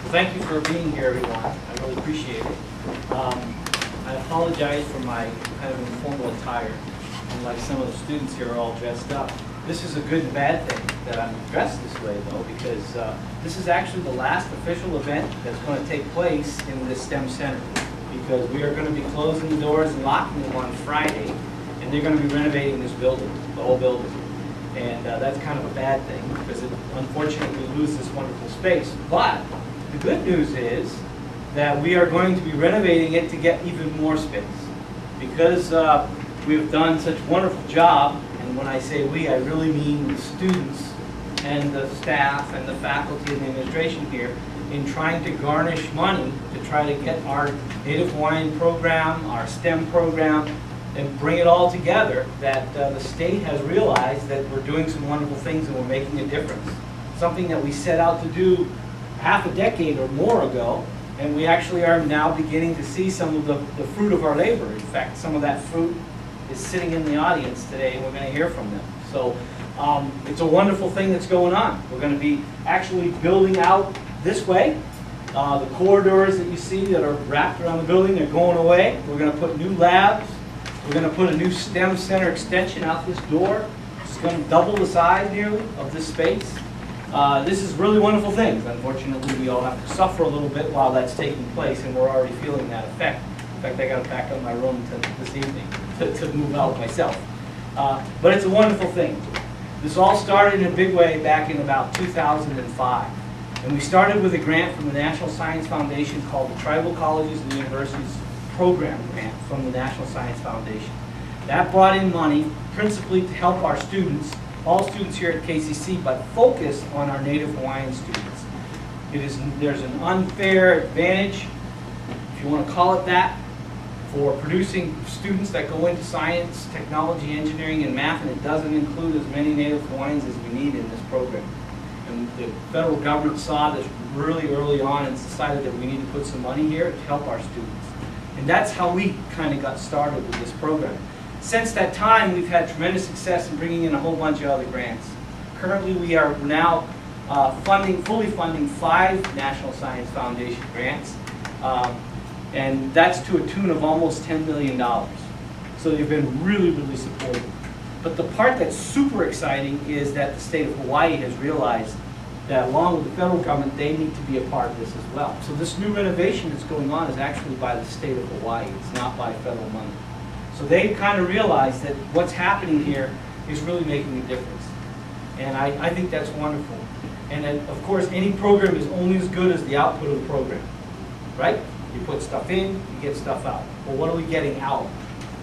Thank you for being here, everyone. I really appreciate it. I apologize for my kind of informal attire. Unlike some of the students here are all dressed up. This is a good and bad thing that I'm dressed this way, though, because this is actually the last official event that's going to take place in this STEM Center, because we are going to be closing the doors and locking them on Friday, and they're going to be renovating this building, the whole building. And that's kind of a bad thing, because it, unfortunately we lose this wonderful space. But the good news is that we are going to be renovating it to get even more space, because we've done such a wonderful job. And when I say we, I really mean the students and the staff and the faculty and the administration here in trying to garnish money to try to get our Native Hawaiian program, our STEM program, and bring it all together, that the state has realized that we're doing some wonderful things and we're making a difference. Something that we set out to do half a decade or more ago, and we actually are now beginning to see some of the fruit of our labor. In fact, some of that fruit is sitting in the audience today, and we're going to hear from them. So it's a wonderful thing that's going on. We're going to be actually building out this way. The corridors that you see that are wrapped around the building, they're going away. We're going to put new labs. We're going to put a new STEM Center extension out this door. It's going to double the size nearly of this space. This is really wonderful things. Unfortunately, we all have to suffer a little bit while that's taking place, and we're already feeling that effect. In fact, I got to pack up my room this evening to move out myself. But it's a wonderful thing. This all started in a big way back in about 2005. And we started with a grant from the National Science Foundation called the Tribal Colleges and Universities Program Grant from the National Science Foundation. That brought in money principally to help our students, all students here at KCC, but focus on our Native Hawaiian students. There's an unfair advantage, if you want to call it that, for producing students that go into science, technology, engineering, and math, and it doesn't include as many Native Hawaiians as we need in this program. And the federal government saw this really early on and decided that we need to put some money here to help our students. And that's how we kind of got started with this program. Since that time, we've had tremendous success in bringing in a whole bunch of other grants. Currently, we are now fully funding 5 National Science Foundation grants. And that's to a tune of almost $10 million. So they've been really, really supportive. But the part that's super exciting is that the state of Hawaii has realized that along with the federal government, they need to be a part of this as well. So this new renovation that's going on is actually by the state of Hawaii. It's not by federal money. So they kind of realized that what's happening here is really making a difference. And I think that's wonderful. And then, of course, any program is only as good as the output of the program, right? You put stuff in, you get stuff out. Well, what are we getting out?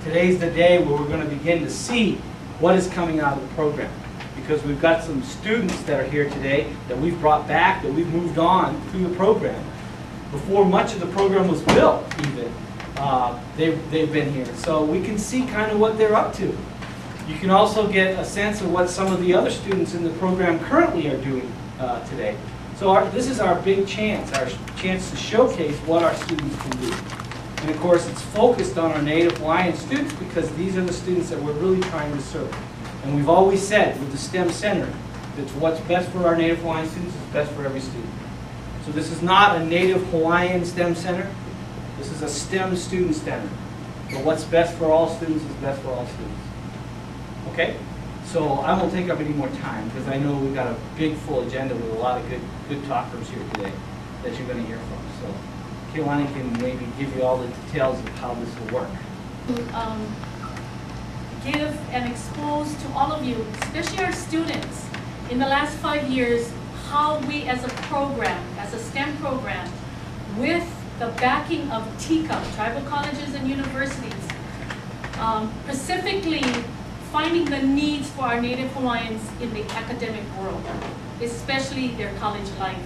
Today's the day where we're going to begin to see what is coming out of the program. Because we've got some students that are here today that we've brought back, that we've moved on through the program. Before much of the program was built, even, they've been here. So we can see kind of what they're up to. You can also get a sense of what some of the other students in the program currently are doing today. So this is our big chance, our chance to showcase what our students can do. And of course, it's focused on our Native Hawaiian students because these are the students that we're really trying to serve. And we've always said with the STEM Center that what's best for our Native Hawaiian students is best for every student. So this is not a Native Hawaiian STEM Center. This is a STEM student center. But what's best for all students is best for all students. Okay? So I won't take up any more time because I know we've got a big full agenda with a lot of good talkers here today that you're going to hear from. So Kapiolani can maybe give you all the details of how this will work. Give and expose to all of you, especially our students, in the last 5 years, how we as a program, as a STEM program, with the backing of TICA, Tribal Colleges and Universities, specifically finding the needs for our Native Hawaiians in the academic world, especially their college life.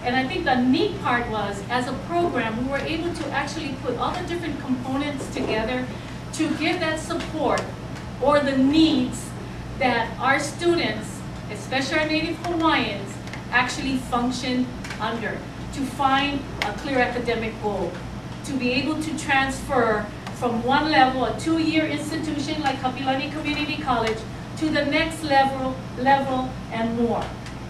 And I think the neat part was, as a program, we were able to actually put all the different components together to give that support or the needs that our students, especially our Native Hawaiians, actually function under, to find a clear academic goal, to be able to transfer from one level, a 2-year institution like Kapiolani Community College, to the next level and more.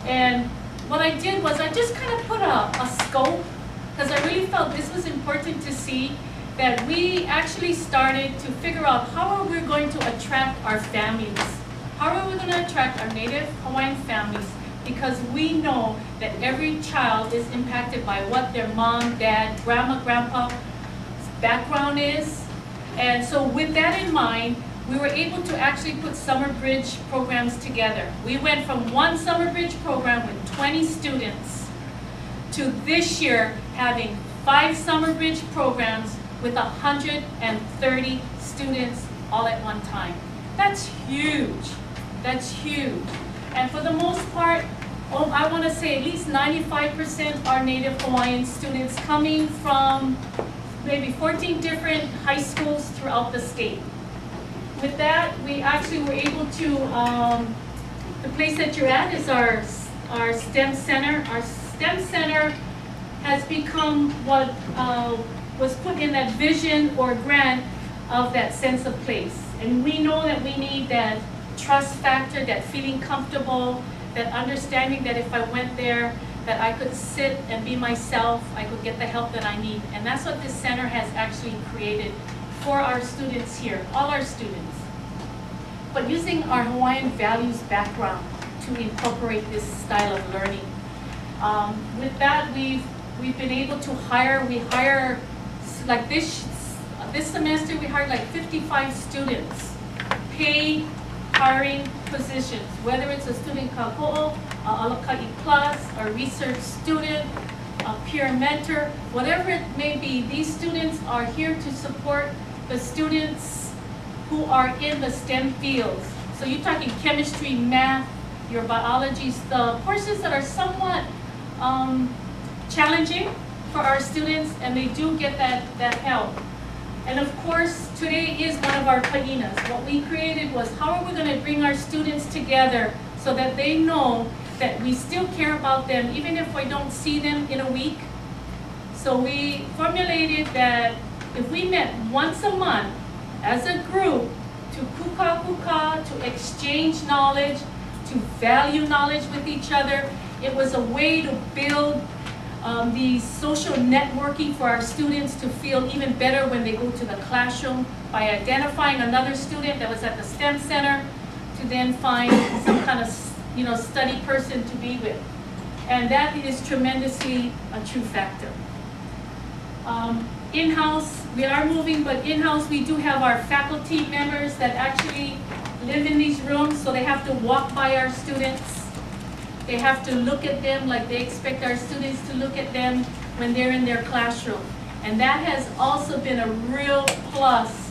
And what I did was I just kind of put a scope, because I really felt this was important to see, that we actually started to figure out how are we going to attract our families. How are we going to attract our Native Hawaiian families? Because we know that every child is impacted by what their mom, dad, grandma, grandpa's background is. And so with that in mind, we were able to actually put summer bridge programs together. We went from one summer bridge program with 20 students to this year having 5 summer bridge programs with 130 students all at one time. That's huge. That's huge. And for the most part, I want to say at least 95% are Native Hawaiian students coming from maybe 14 different high schools throughout the state. With that, we actually were able to, the place that you're at is our STEM Center. Our STEM Center has become what was put in that vision or grant of that sense of place. And we know that we need that trust factor, that feeling comfortable, that understanding that if I went there, that I could sit and be myself, I could get the help that I need. And that's what this center has actually created for our students here, all our students. But using our Hawaiian values background to incorporate this style of learning. With that, we've been able to hire, like this semester, we hired like 55 students, paid hiring positions, whether it's a student kapo'o, Alakai Plus, a research student, a peer mentor, whatever it may be, these students are here to support the students who are in the STEM fields. So you're talking chemistry, math, your biology, the courses that are somewhat challenging for our students, and they do get that help. And of course, today is one of our pa'inas. What we created was how are we going to bring our students together so that they know that we still care about them even if we don't see them in a week. So we formulated that if we met once a month as a group to kuka, to exchange knowledge, to value knowledge with each other, it was a way to build the social networking for our students to feel even better when they go to the classroom by identifying another student that was at the STEM Center to then find some kind of study person to be with. And that is tremendously a true factor. In-house, we are moving, but in-house we do have our faculty members that actually live in these rooms, so they have to walk by our students. They have to look at them like they expect our students to look at them when they're in their classroom. And that has also been a real plus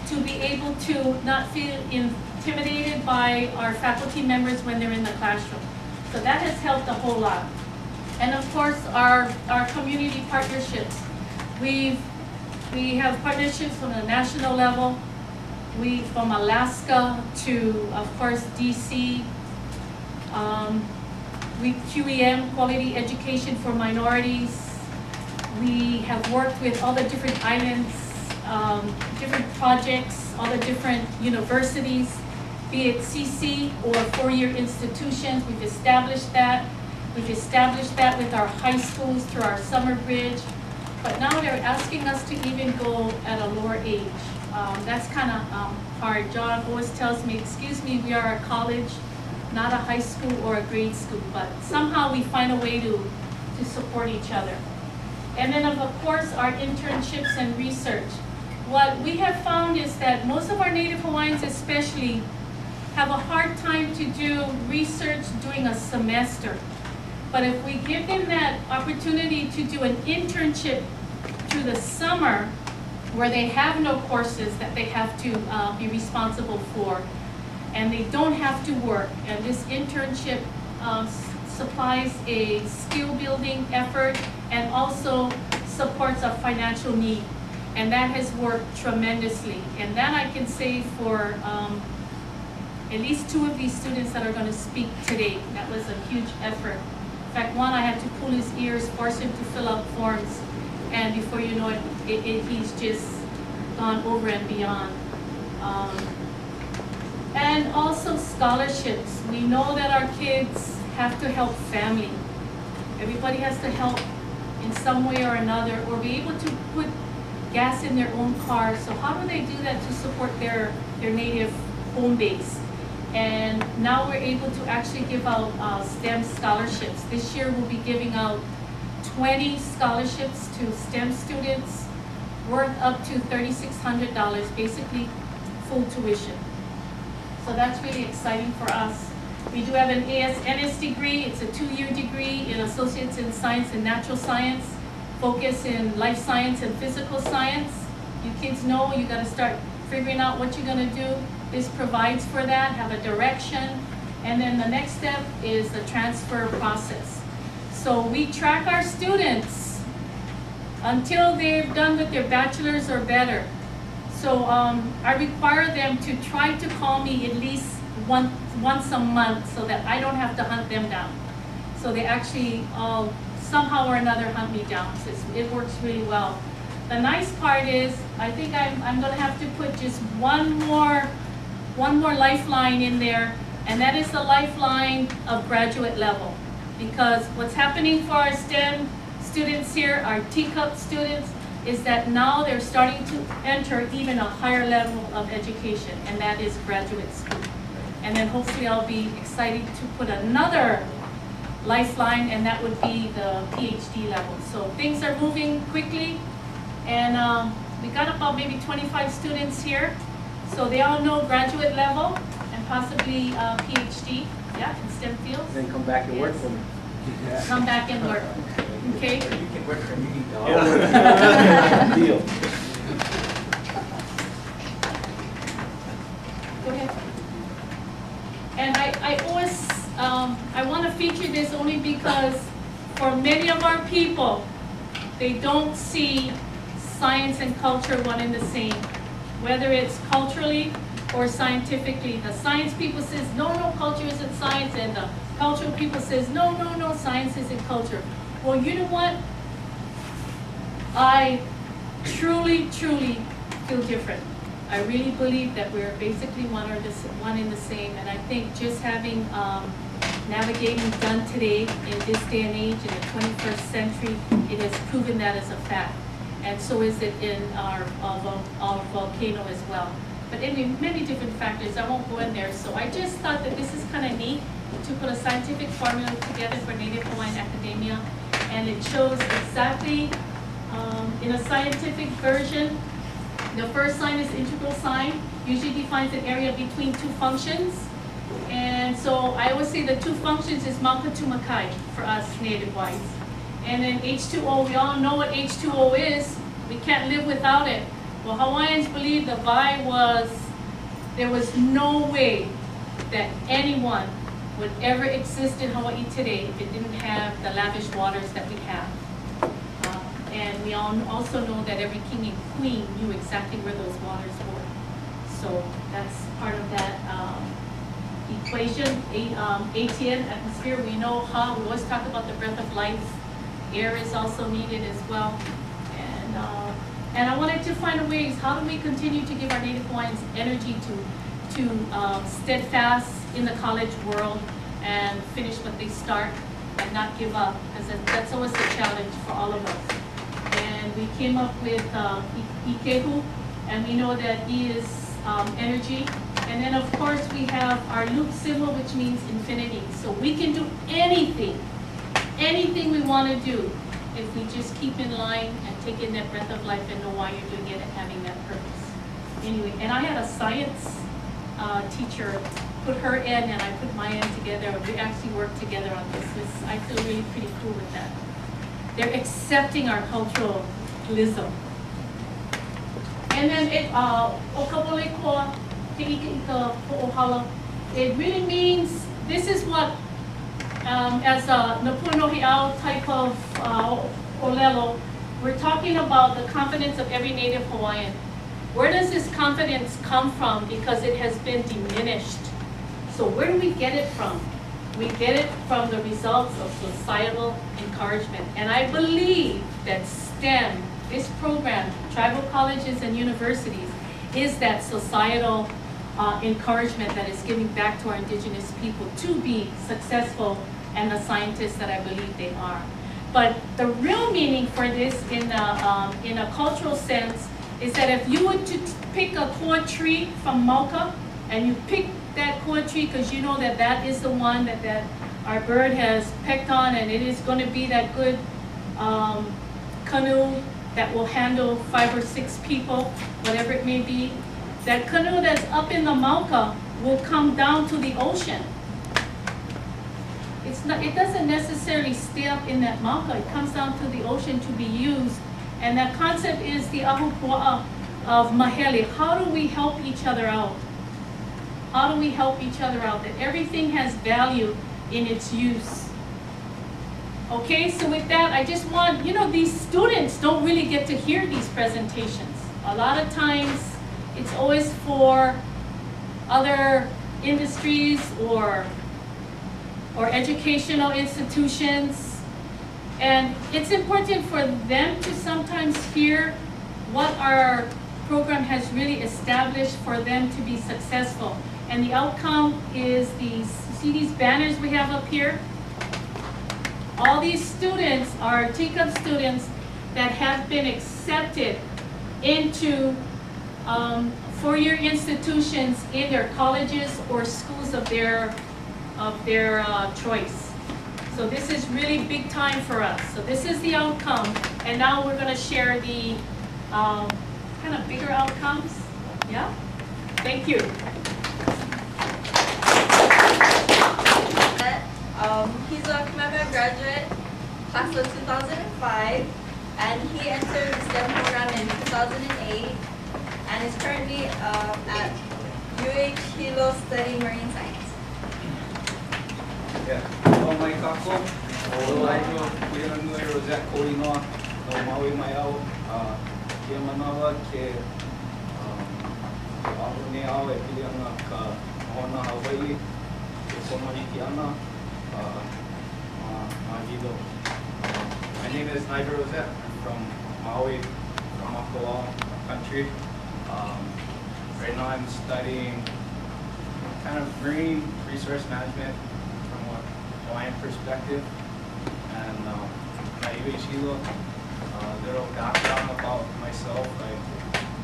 to be able to not feel intimidated by our faculty members when they're in the classroom. So that has helped a whole lot. And of course, our community partnerships. We have partnerships from the national level. From Alaska to, of course, DC. QEM, Quality Education for Minorities. We have worked with all the different islands, different projects, all the different universities, be it CC or 4-year institutions. We've established that. We've established that with our high schools through our summer bridge. But now they're asking us to even go at a lower age. That's kind of hard. John always tells me, excuse me, we are a college, not a high school or a grade school, but somehow we find a way to support each other. And then of course our internships and research. What we have found is that most of our Native Hawaiians especially have a hard time to do research during a semester. But if we give them that opportunity to do an internship through the summer where they have no courses that they have to be responsible for, and they don't have to work, and this internship supplies a skill building effort and also supports a financial need. And that has worked tremendously. And that I can say for at least 2 of these students that are going to speak today. That was a huge effort. In fact, one I had to pull his ears, force him to fill out forms, and before you know it, he's just gone over and beyond. And also scholarships. We know that our kids have to help family. Everybody has to help in some way or another, or be able to put gas in their own car. So how do they do that to support their native home base? And now we're able to actually give out STEM scholarships. This year we'll be giving out 20 scholarships to STEM students worth up to $3,600, basically full tuition. So that's really exciting for us. We do have an ASNS degree. It's a 2-year degree in Associates in Science and Natural Science, focus in life science and physical science. You kids know you gotta start figuring out what you're gonna do. This provides for that, have a direction. And then the next step is the transfer process. So we track our students until they've done with their bachelor's or better. So I require them to try to call me at least once a month so that I don't have to hunt them down. So they actually somehow or another hunt me down. So it works really well. The nice part is, I think I'm gonna have to put just one more lifeline in there, and that is the lifeline of graduate level. Because what's happening for our STEM students here, our teacup students, is that now they're starting to enter even a higher level of education, and that is graduate school. And then hopefully I'll be excited to put another lifeline, and that would be the PhD level. So things are moving quickly, and we got about maybe 25 students here. So they all know graduate level and possibly PhD, yeah, in STEM fields. Then come back and work for me. Come back and work, okay? You can work for me. Deal. Go ahead. And I always, I want to feature this only because for many of our people, they don't see science and culture one and the same. Whether it's culturally or scientifically. The science people says, no, culture isn't science, and the cultural people says, no, science isn't culture. Well, you know what? I truly feel different. I really believe that we're basically one and the same, and I think just having navigating done today in this day and age, in the 21st century, it has proven that as a fact. And so is it in our volcano as well. But anyway, many different factors, I won't go in there. So I just thought that this is kind of neat to put a scientific formula together for Native Hawaiian academia. And it shows exactly, in a scientific version, the first sign is integral sign, usually defines an area between 2 functions. And so I always say the 2 functions is Maukatumakai for us Native Hawaiians. And then H2O, we all know what H2O is. We can't live without it. Well, Hawaiians believe the Vai there was no way that anyone would ever exist in Hawaii today if it didn't have the lavish waters that we have. And we all also know that every king and queen knew exactly where those waters were. So that's part of that equation. ATN, atmosphere, we know how, we always talk about the breath of life. Air is also needed as well. And I wanted to find ways, how do we continue to give our Native Hawaiians energy to steadfast in the college world and finish what they start and not give up, because that's always a challenge for all of us. And we came up with Ikehu, and we know that E is energy. And then of course we have our loop symbol, which means infinity. So we can do anything we want to do if we just keep in line and take in that breath of life and know why you're doing it and having that purpose. Anyway, and I had a science teacher put her in and I put my in together. We actually worked together on this. I feel really pretty cool with that. They're accepting our culturalism. And then it really means this is what as a Napunohiao type of Olelo, we're talking about the confidence of every native Hawaiian. Where does this confidence come from? Because it has been diminished. So where do we get it from? We get it from the results of societal encouragement. And I believe that STEM, this program, tribal colleges and universities, is that societal encouragement that is giving back to our indigenous people to be successful and the scientists that I believe they are. But the real meaning for this in a cultural sense is that if you were to pick a core tree from Mauka, and you pick that core tree because you know that that is the one that our bird has pecked on, and it is going to be that good canoe that will handle 5 or 6 people, whatever it may be. That canoe that's up in the Mauka will come down to the ocean. It doesn't necessarily stay up in that Mauka. It comes down to the ocean to be used. And that concept is the ahupua'a of mahele. How do we help each other out? How do we help each other out? That everything has value in its use. Okay, so with that, I just want, these students don't really get to hear these presentations. A lot of times, it's always for other industries or educational institutions. And it's important for them to sometimes hear what our program has really established for them to be successful. And the outcome is see these banners we have up here? All these students are TCUP students that have been accepted into four-year institutions in their colleges or schools of their choice. So this is really big time for us. So this is the outcome, and now we're going to share the kind of bigger outcomes. Yeah? Thank you. He's a Kamehameha graduate, class of 2005, and he entered the STEM program in 2008, and is currently at UH Hilo studying marine science. Yeah. Hello, my kako. Hello, Aino. Kuya nui Rosette Koinoa. No Maui mai au. Kia manawa ke aho ne au e pili ana ka mahona Hawaii. Ke somariki ana. Mahilo. My name is Nigel Rosette. I'm from Maui, from Akawa country. Right now I'm studying kind of marine resource management from a Hawaiian perspective. And my Hilo, little background about myself. I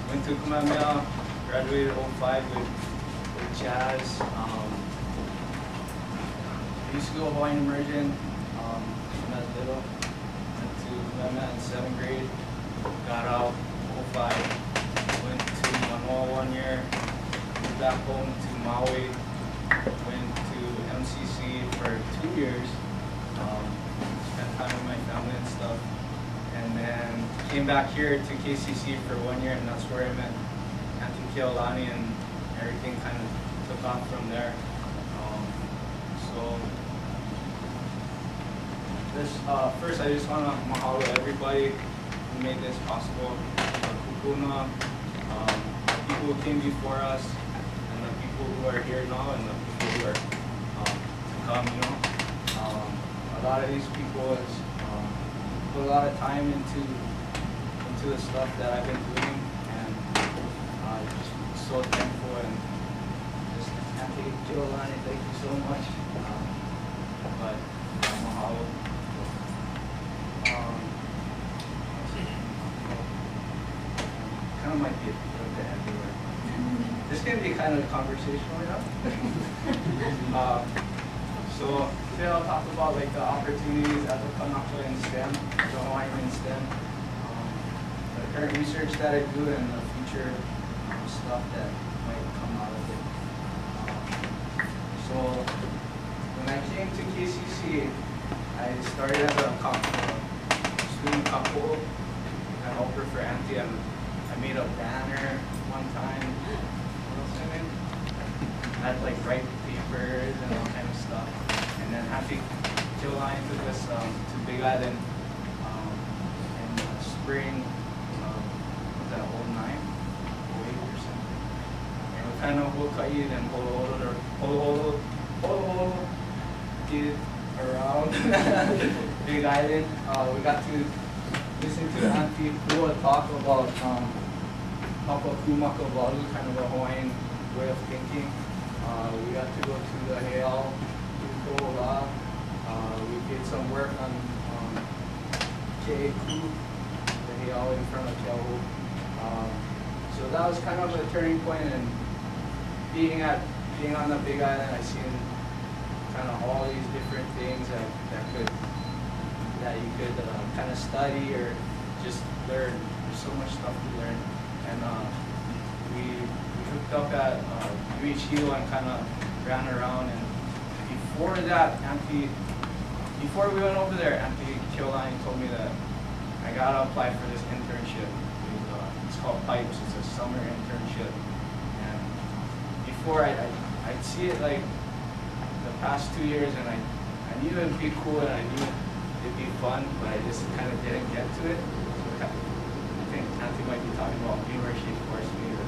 went to Kamehameha, graduated 05 with jazz. I used to go Hawaiian immersion when I was little. Went to Kamehameha in 7th grade, got out 05. Went to Manoa 1 year, moved back home to Maui, went to MCC for 2 years, spent time with my family and stuff, and then came back here to KCC for 1 year, and that's where I met Kapiolani, and everything kind of took off from there. So this first, I just want to mahalo everybody who made this possible. Kukuna, the people who came before us, and the people who are here now, and the people who are to come. A lot of these people has put a lot of time into the stuff that I've been doing, and just so thankful, and just Kapiolani, thank you so much. But mahalo. Kind of might be a little bit everywhere. This can be kind of conversational, So today I'll talk about like the opportunities at the Kanaka in STEM, the Hawaiian in STEM, the current research that I do, and the future stuff that might come out of it. So when I came to KCC, I started as a student kapo, a helper for Auntie. I made a banner one time. What else I made? I had like write papers and all kind of stuff. And then Auntie kind of Hawaii and Holo did around Big Island. We got to listen to Auntie Kua talk about Papakumaka Walu, kind of a Hawaiian way of thinking. We got to go to the Heiau, Kukola. We did some work on Ke'eku, the Heiau in front of Ke'au. So that was kind of a turning point, and being on the Big Island, I seen kind of all these different things that you could kind of study or just learn. There's so much stuff to learn, and we hooked up at UH and kind of ran around. And before that, before we went over there, Auntie Kapiolani told me that I gotta apply for this internship. It's called Pipes. It's a summer internship. And before I'd see it like the past 2 years, and I knew it'd be cool and I knew it'd be fun, but I just kind of didn't get to it. So I think Auntie might be talking about me where she forced me to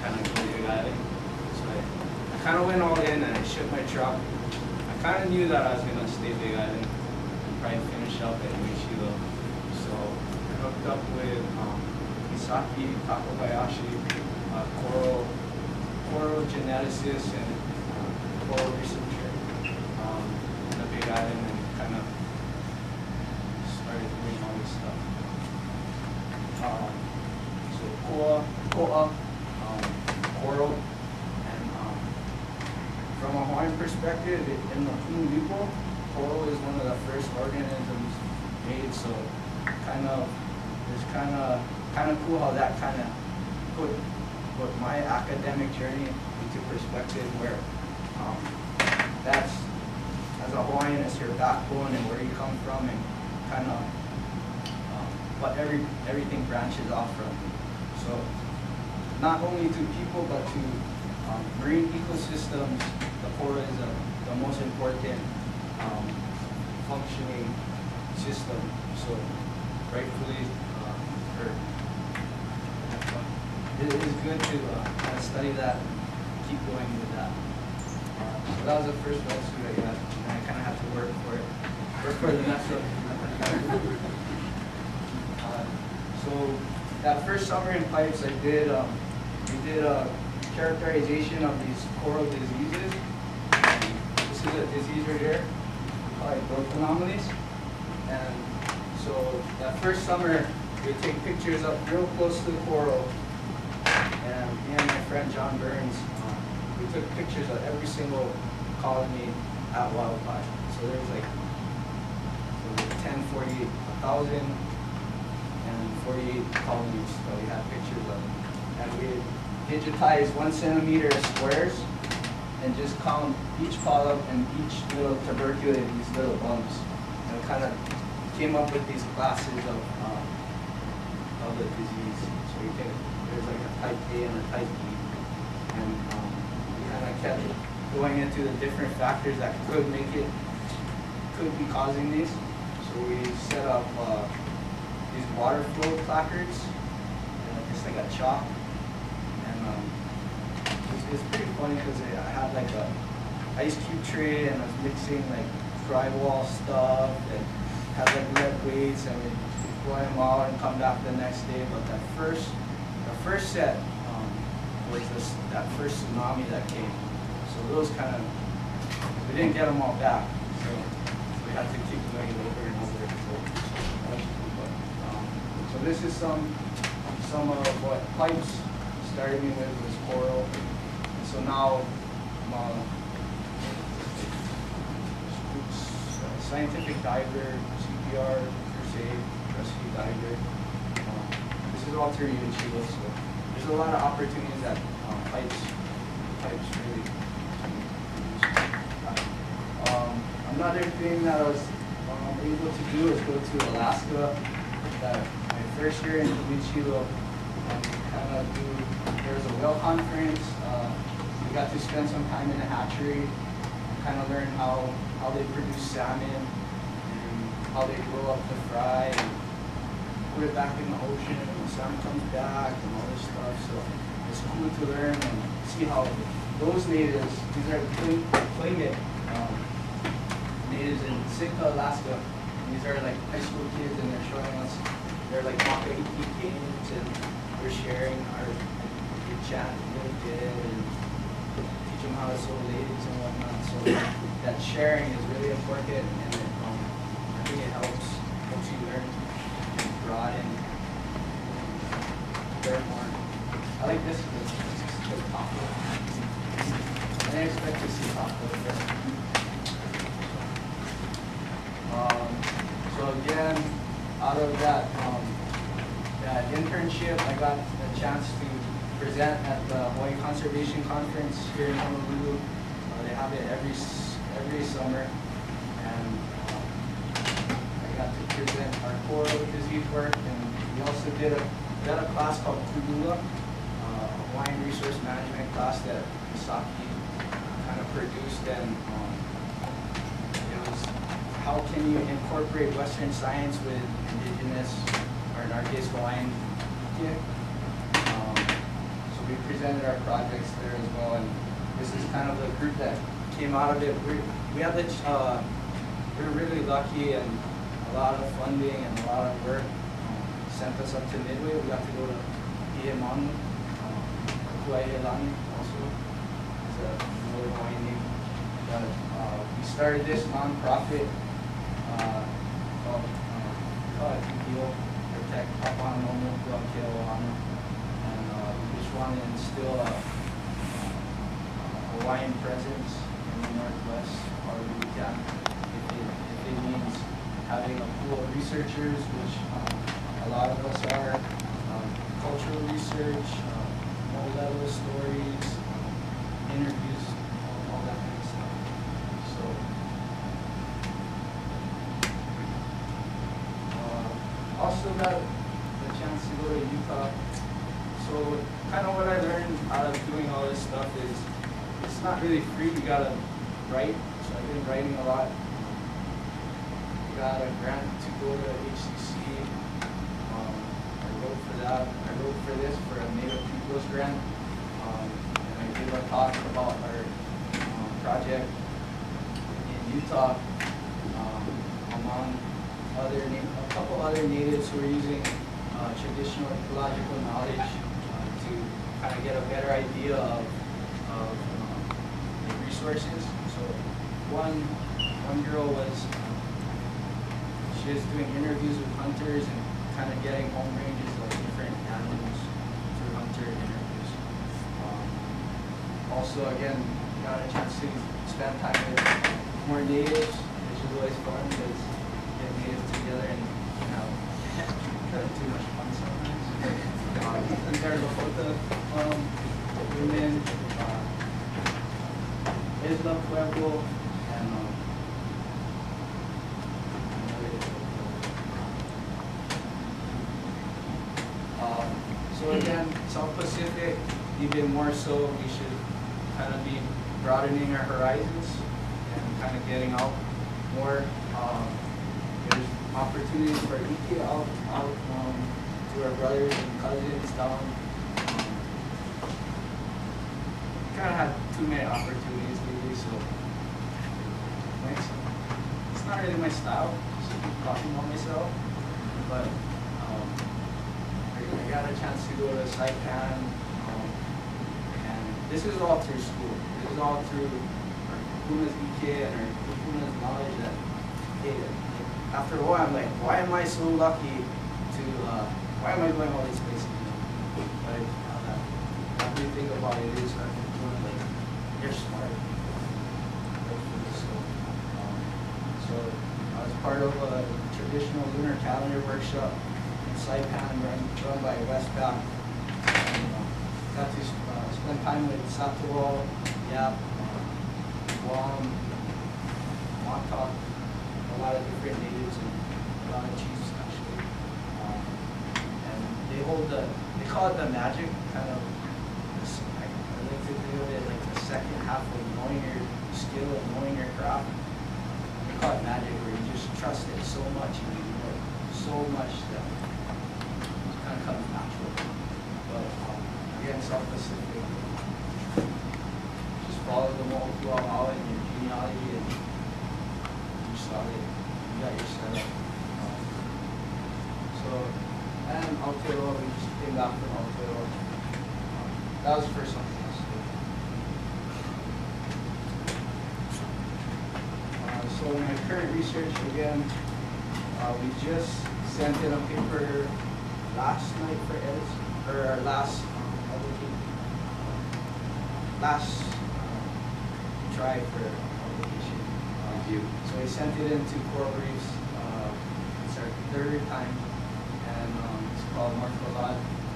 kind of go to Big Island. So I kind of went all in and I shook my truck. I kind of knew that I was gonna stay Big Island and probably finish up at Uichiro. So I hooked up with Misaki Takabayashi, coral geneticist and coral researcher in the Big Island, and kind of started doing all this stuff. So koa, coral, and from a Hawaiian perspective, in the Kumu coral is one of the first organisms made. So it's kind of cool how that kind of put my academic journey into perspective, where that's, as a Hawaiian, it's your backbone and where you come from, and kind of what everything branches off from. So not only to people but to marine ecosystems, the coral is the most important functioning system. So rightfully, it is good to kind of study that, keep going with that. So that was the first wetsuit I got, and I kind of have to work for the next one. So that first summer in Pipes, we did a characterization of these coral diseases. This is a disease right here, we call it growth anomalies. And so that first summer, we take pictures up real close to the coral. And me and my friend John Burns, we took pictures of every single colony at Wildfire. So there's like 1,048 and 48 colonies that we had pictures of. And we digitized 1 centimeter squares and just count each polyp and each little tuberculate, these little bumps. And we kind of came up with these classes of the disease. So there's like a type A and a type B. And we kind of kept going into the different factors that could be causing these. So we set up these water flow placards, and just like a chalk. And it's pretty funny because I had like a ice cube tray, and I was mixing like drywall stuff and had like lead weights, and we'd throw them out and come back the next day. But the first set was that first tsunami that came. So those kind of, we didn't get them all back. So we had to keep doing it over and over. So this is some of what Pipes started me with was coral. And so now I'm a scientific diver, CPR, first aid, rescue diver. This is all through Uchiwa, so there's a lot of opportunities that Pipes really another thing that I was able to do is go to Alaska. My first year in Uchiwa, there was a whale conference. We got to spend some time in a hatchery, kind of learn how they produce salmon and how they grow up the fry and put it back in the ocean and the salmon comes back and all this stuff. So it's cool to learn and see how those natives, these are Tlingit natives in Sitka, Alaska. And these are like high school kids, and they're showing us their like Maka-Iki games, and we're sharing our chant really good and teach them how to sew ladies and whatnot. So that sharing is really important, and I think it helps you learn and broaden, learn more. I like this taco. I didn't expect to see taco here. So again, out of that internship, I got the chance to present at the Hawaii Conservation Conference here in Honolulu. They have it every summer, and I got to present our coral disease work, and we also did a class called Kulula, a Hawaiian resource management class that Misaki kind of produced, and it was how can you incorporate Western science with indigenous, or in our case Hawaiian. So we presented our projects there as well, and this is kind of the group that came out of it. We had the we were really lucky, and a lot of funding and a lot of work sent us up to Midway. We got to go to Iemanu, Kapiolani also. It's another Hawaiian name. But we started this nonprofit called KPCC Protect Papanomo Kuakea Ohana, and we just want to instill a Hawaiian presence in the Northwest, however we can. If it means having a pool of researchers, which a lot of us are, cultural research, low-level stories, interviews, all that kind of stuff. So, also got the chance to go to Utah. So, kind of what I learned out of doing all this stuff is it's not really free. You gotta write. So I've been writing a lot. Got a grant to go to HCC. I wrote for that. I wrote for this for a Native Peoples grant. And I gave a talk about our project in Utah among a couple other natives who are using traditional ecological knowledge to kind of get a better idea of the resources. So one girl was she was doing interviews with hunters and kind of getting home ranges of different animals through hunter interviews. Also, again, got a chance to spend time with more natives, which is always fun because get natives together and kind of too much fun sometimes. And there are Lakota women, Isla Pueblo, and so again, South Pacific, even more so, we should kind of be broadening our horizons and kind of getting out more. There's opportunities for Ike out to our brothers and cousins down. Kind of had too many opportunities lately, so it's not really my style, just talking about myself, but I got a chance to go to Saipan, and this is all through school. This is all through our kupuna's Ike and our kupuna's knowledge that, hey, after a while I'm like, why am I so lucky to, why am I going all these places? But the good thing about it is our kupuna, like, you're smart. So I was part of a traditional lunar calendar workshop in Saipan run by Westpac. Got to spend time with Satawal, Yap, Guam, Montauk, a lot of different natives and a lot of chiefs actually. And they call it the magic kind of, I like to think of it like the second half of knowing your skill and knowing your craft. They call it magic, where you just trust it so much and you know so much that it kind of comes natural. But again, self-specific. Just follow the Mo'okua'au and your genealogy, and you saw it. You got your setup. And Aotearoa, we just came back from Aotearoa. That was the first one. So in my current research, again, we just sent in a paper last night for edits, or our last try for publication. Review. So we sent it into Coral Reefs. It's our third time, and it's called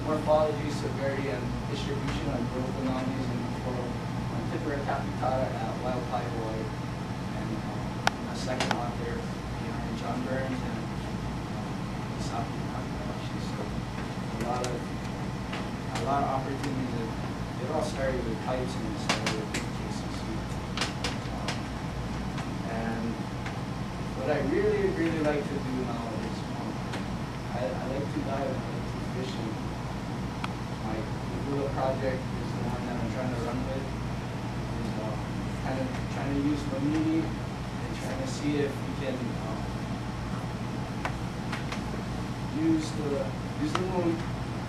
Morphology, Severity, and Distribution of Growth Anomalies in Coral on Tipper Capitata at Wild Pie, Hawaii. And a second author behind John Burns and Isaki Kapiolani. So a lot of opportunities. It all started with pipes and it started with KCC. And what I really like to do now is I like to dive and I like to fish. And my Google project is the one that I'm trying to run with. Is kind of trying to use Mamini and trying to see if we can use the moon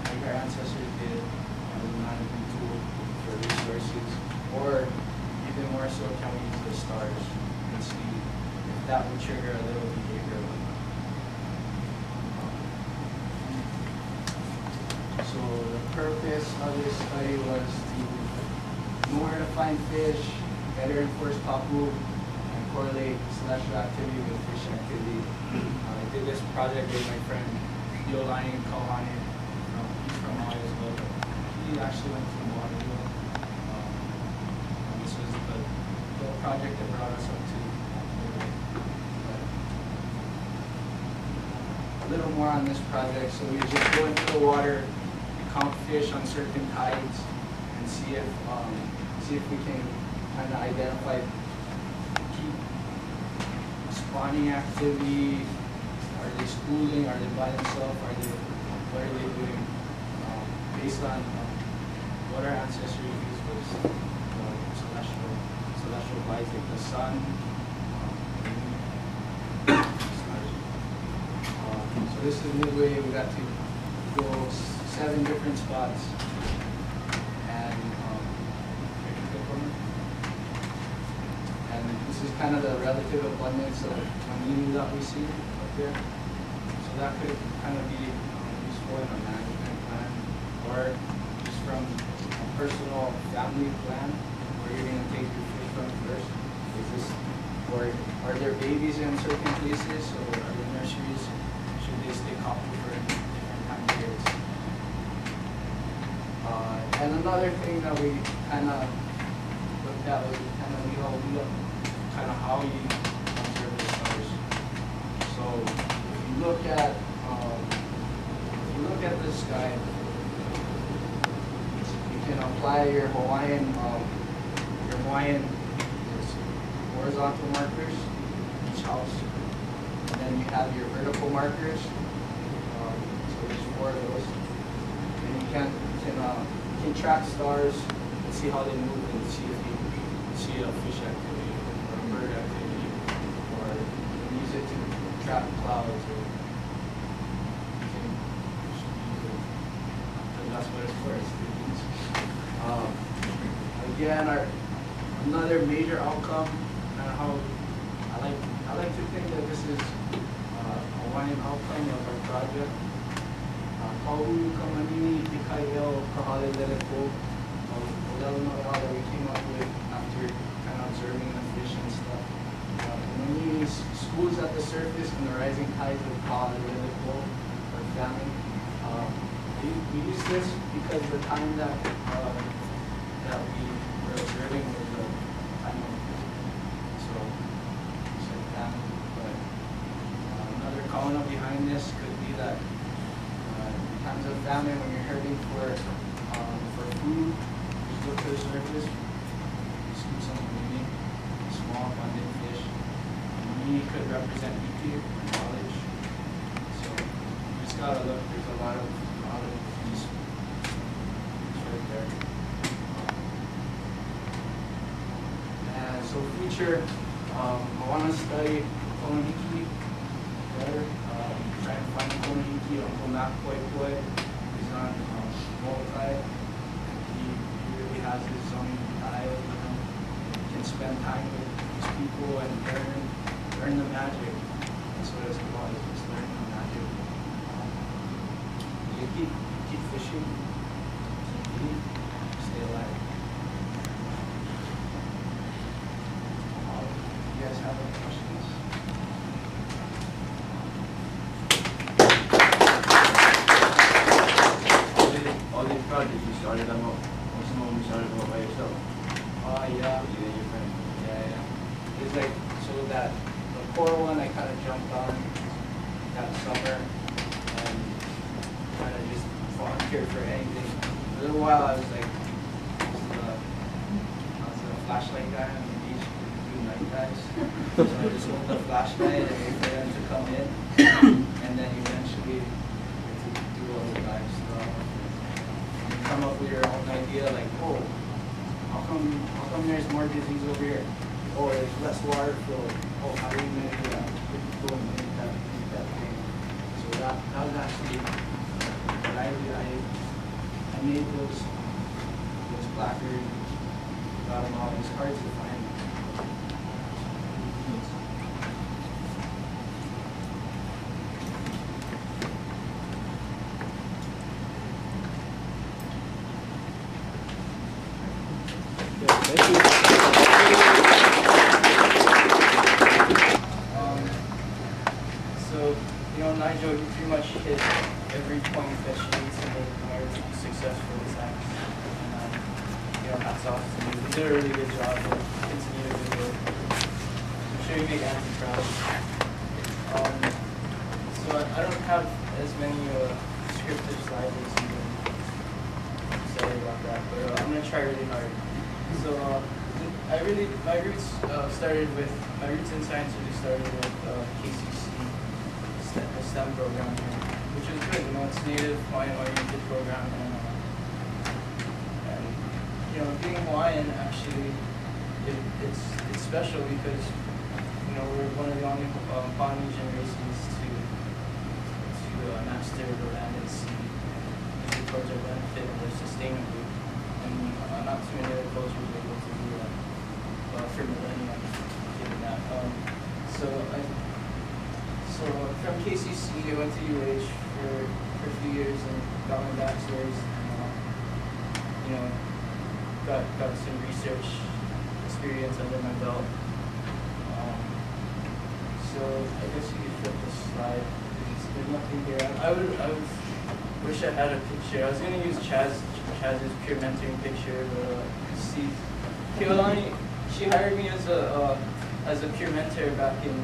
like our ancestors did as a management tool for resources, or even more so, can we use the stars and see if that would trigger a little behavior. So the purpose of this study was to know where to find fish, better enforce papu, and correlate celestial activity with fish activity. I did this project with my friend Kapiolani Community College. He's from Hawaii as well. He actually went to Waterloo. This was the project that brought us up to. A little more on this project. So we just go into the water, count fish on certain tides, and see if we can kind of identify key spawning activity. Are they schooling? Are they by themselves? What are they doing? Based on what our ancestors used was celestial lights like the sun. So this is midway. We got to go 7 different spots, and this is kind of the relative abundance of money that we see up there. So that could kind of be useful in a management plan, or just from a personal family plan, where you're going to take your fish from first. Or are there babies in certain places, or are there nurseries? Should they stay coupled for different time periods? And another thing that we kind of looked at was kind of how you observe the stars. So if you look at the sky, you can apply your Hawaiian horizontal markers each house, and then you have your vertical markers. So there's 4 of those, and you can track stars and see how they move, and see if you see a fish activity or a bird activity, or you can use it to track clouds, or you can use it, because that's what it's for. Again, another major outcome, and how I like to think that this is a Hawaiian outcome of our project. Kau'u kamanini ikaio kahale lelepo, that we came up with after kind of observing the fish and stuff. When we use schools at the surface and the rising tides of kahale lelepo, or famine, we use this because the time that we were observing was the time of famine. But another kauna behind this could be that times of famine, when you're hurting for food, just look to the surface, you scoop some nini, small abundant fish. Nini could represent iti, or knowledge. So you just gotta look. There's a lot of these right there. future, I want to study Koloniki better. Try to find Koloniki. Uncle Mac Poi Poi. He's on multi. He really has his own style. He can spend time with his people and learn the magic. That's what it's about. Is just learning the magic. You keep fishing. Keep eating. Stay alive. You guys have any questions? All these projects you started them up, most of them you started them up by yourself. Yeah. You and your friend. Yeah. It's like, so that, the core one I kind of jumped on that summer and kind of just volunteered for anything. For a little while I was like, I was the flashlight guy on the beach do night dives. So I just hold the flashlight and wait for them to come in. And then eventually to do all the dives. So, you come up with your own idea like, oh, how come there's more disease over here? Oh, there's less water flow. Oh, how do we measure that? Pretty cool, make that thing. So that was actually what I made those placards, got them all. It's hard to find. Thank you. So, Nigel, you pretty much hit every point that you need to make in order to be successful in science. And, hats off to you. You did a really good job. Continue to do it. I'm sure you make Auntie proud. So I don't have as many descriptive slides as you. Sorry about that, but I'm gonna try really hard. So my roots in science really started with KCC STEM Program, which is good. It's native Hawaiian-oriented program, and being Hawaiian actually it's special because we're one of the only Polynesian races to master the land and sea towards our benefit and live sustainably. And not too many other cultures are able to do that for millennia, given that. So from KCC, I went to UH for a few years and got my bachelor's and got some research experience under my belt. So I guess you could flip this slide. There's nothing here. I would wish I had a picture. I was gonna use Chaz's peer mentoring picture, but see, Kapiolani, she hired me as a peer mentor back in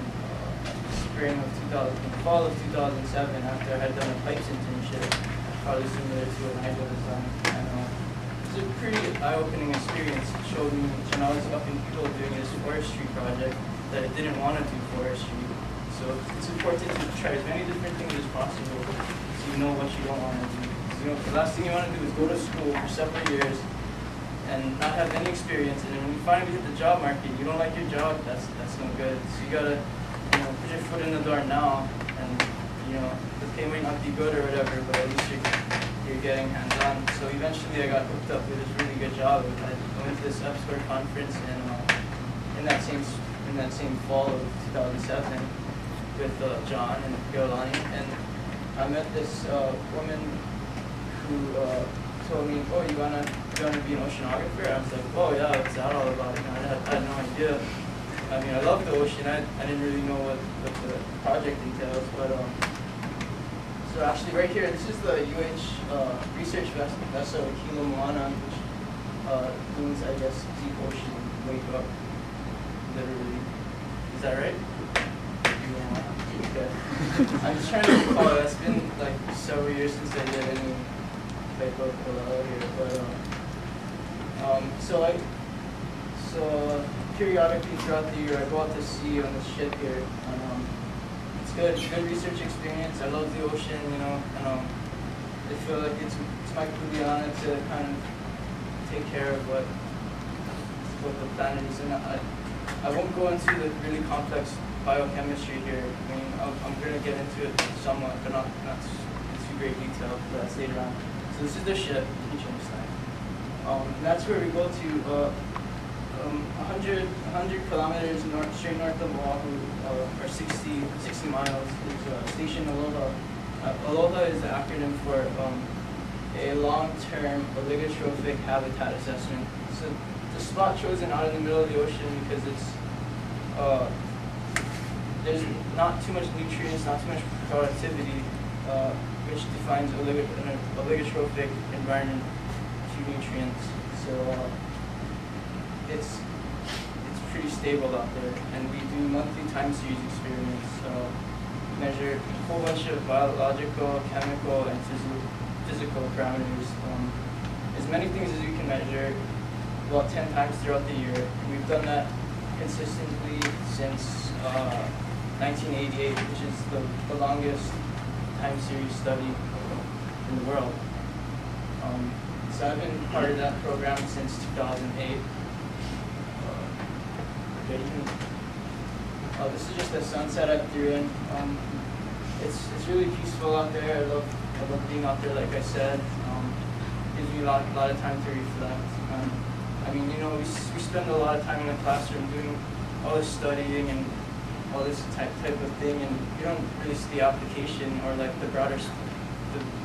fall of 2007 after I had done a pipes internship, probably similar to what Nigel has done. And it was a pretty eye-opening experience. It showed me, when I was up in Eagle doing this forestry project, that I didn't want to do forestry. So it's important to try as many different things as possible so you know what you don't want to do. The last thing you want to do is go to school for several years and not have any experience, and then when you finally hit the job market, you don't like your job, that's no good. So you gotta put your foot in the door now, and the pay might not be good or whatever, but at least you're getting hands-on. So eventually I got hooked up with this really good job. I went to this EPSCOR conference in that same fall of 2007 with John and Kapiolani, and I met this woman who told me, oh, you wanna be an oceanographer? I was like, oh yeah, what's that all about? I had no idea. I mean, I love the ocean. I didn't really know what the project entails, but so actually right here, this is the UH research vessel Kilo Moana, which means, I guess, deep ocean wake up, literally. Is that right? Okay. I'm just trying to recall. It's been like several years since I did any type of here, but so periodically throughout the year I go out to sea on this ship here, and it's good research experience. I love the ocean, and I feel like it's my kuleana to kind of take care of what the planet is, and I won't go into the really complex biochemistry here. I mean, I'm going to get into it somewhat, but not in too great detail, but that's later on. So this is the ship, and that's where we go to 100 kilometers straight north of Oahu, or 60 miles, is Station Aloha. Aloha is the acronym for a long-term oligotrophic habitat assessment. So the spot chosen out in the middle of the ocean because it's there's not too much nutrients, not too much productivity, which defines an oligotrophic environment to nutrients. So it's pretty stable out there, and we do monthly time series experiments. Measure a whole bunch of biological, chemical, and physical parameters. As many things as we can measure, about 10 times throughout the year. We've done that consistently since 1988, which is the longest time series study in the world. So I've been part of that program since 2008. This is just the sunset at Thurin. It's really peaceful out there. I love being out there, like I said. Gives me a lot of time to reflect. I mean, you know, we spend a lot of time in the classroom doing all this studying and all this type of thing, and you don't really see the application or like the broader,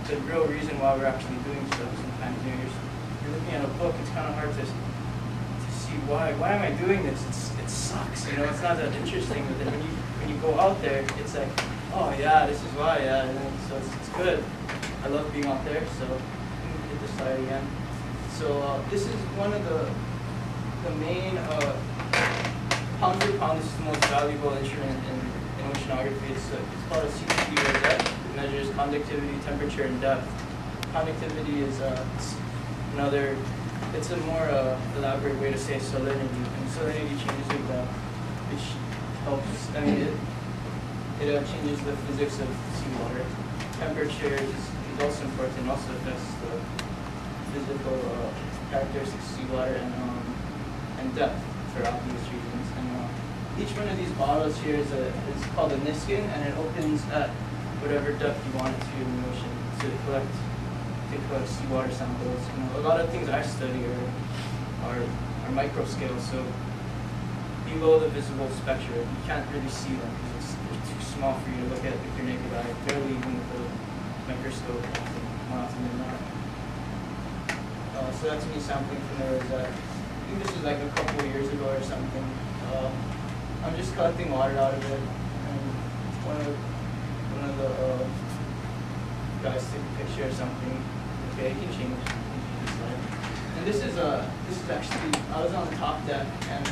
the real reason why we're actually doing stuff. Sometimes, you know, you're looking at a book. It's kind of hard to see why am I doing this? It sucks, you know. It's not that interesting. But then when you go out there, it's like, oh yeah, this is why, yeah. And then, so it's good. I love being out there. So hit this slide again. So this is one of the main pound for pound. This is the most valuable instrument in oceanography. It's called a CTD, or depth. It measures conductivity, temperature, and depth. Conductivity is another. It's a more elaborate way to say salinity, and salinity changes with depth, which helps. I mean, it changes the physics of seawater. Temperature is also important. Also affects the physical characteristics of seawater, and depth for obvious reasons. And each one of these bottles here is called a Niskin, and it opens at whatever depth you want it to in the ocean to collect seawater samples. You know, a lot of things I study are micro scale, so below the visible spectrum, you can't really see them because they're too small for you to look at with your naked eye, barely even with the microscope, more often than not. So that's me sampling from the Rosette. I think this was like a couple of years ago or something. I'm just collecting water out of it, and one of the guys took a picture or something. Okay, he can change this slide. And this is actually, I was on the top deck, and